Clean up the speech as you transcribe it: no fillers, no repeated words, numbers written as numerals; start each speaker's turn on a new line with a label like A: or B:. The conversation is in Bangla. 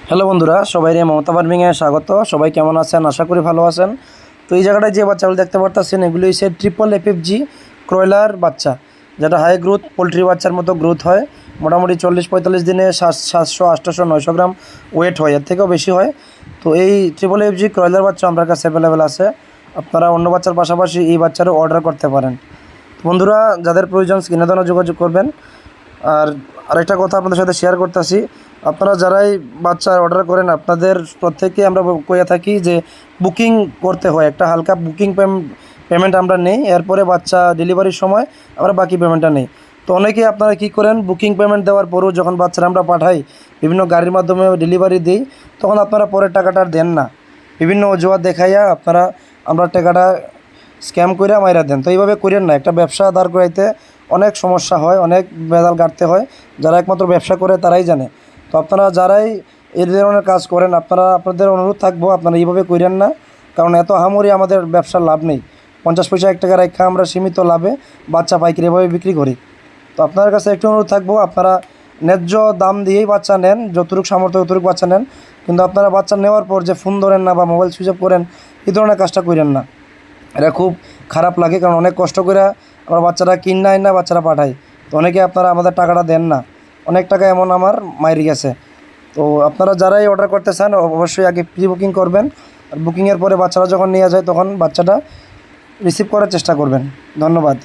A: হ্যালো বন্ধুরা, সবাই মমতা ফার্মিংয়ে স্বাগত। সবাই কেমন আছেন? আশা করি ভালো আছেন। তো এই জায়গাটায় যে বাচ্চাগুলো দেখতে পারতেছেন এগুলি হচ্ছে ট্রিপল এফএফজি ক্রয়লার বাচ্চা, যেটা হাই গ্রোথ পোলট্রি বাচ্চার মতো গ্রোথ হয়। মোটামুটি 40-45 দিনে 700-800-900 গ্রাম ওয়েট হয়, এর থেকেও বেশি হয়। তো এই ট্রিপল এফজি ক্রয়লার বাচ্চা আমার কাছে অ্যাভেলেবেল আছে। আপনারা অন্য বাচ্চার পাশাপাশি এই বাচ্চারও অর্ডার করতে পারেন। বন্ধুরা, যাদের প্রয়োজন স্ক্রিনে দেওয়া যোগাযোগ করবেন। আর আরেকটা কথা আপনাদের সাথে শেয়ার করতেছি, আপনারা যারাই বাচ্চা অর্ডার করেন আপনাদের প্রত্যেককে আমরা কইয়া থাকি যে বুকিং করতে হয়, একটা হালকা বুকিং পেমেন্ট আমরা নেই, এরপরে বাচ্চা ডেলিভারির সময় আমরা বাকি পেমেন্টটা নেই। তো অনেকে আপনারা কী করেন, বুকিং পেমেন্ট দেওয়ার পরেও যখন বাচ্চারা আমরা পাঠাই, বিভিন্ন গাড়ির মাধ্যমে ডেলিভারি দিই, তখন আপনারা পরের টাকাটা আর দেন না। বিভিন্ন অজুহাত দেখাইয়া আপনারা আমরা টাকাটা স্ক্যাম করে মাইরা দেন। তো এইভাবে করেন না। একটা ব্যবসা দাঁড় করাইতে অনেক সমস্যা হয়, অনেক ভেজাল গাড়তে হয়। যারা একমাত্র ব্যবসা করে তারাই জানে। তো আপনারা যারাই এই ধরনের কাজ করেন, আপনাদের অনুরোধ থাকবো আপনারা এইভাবে করেন না। কারণ এত আহামরি আমাদের ব্যবসার লাভ নেই। 50 পয়সা 1 টাকা রেখা আমরা সীমিত লাভে বাচ্চা পাইকারি এভাবে বিক্রি করি। তো আপনার কাছে একটু অনুরোধ থাকবো, আপনারা ন্যায্য দাম দিয়েই বাচ্চা নেন, যতটুকু সামর্থ্য ততটুকু বাচ্চা নেন। কিন্তু আপনারা বাচ্চা নেওয়ার পর যে ফোন ধরেন না বা মোবাইল সুইচ অফ করেন, এই ধরনের কাজটা করেন না। এটা খুব খারাপ লাগে, কারণ অনেক কষ্ট করে আমরা বাচ্চারা কিনে না বাচ্চারা পাঠাই। তো অনেকে আপনারা আমাদের টাকাটা দেন না, অনেক টাকা এমন আমার মাইরে গেছে। তো আপনারা যারাই অর্ডার করতে চান অবশ্যই আগে প্রি বুকিং করবেন। আর বুকিংয়ের পরে বাচ্চারা যখন নিয়ে যায় তখন বাচ্চাটা রিসিভ করার চেষ্টা করবেন। ধন্যবাদ।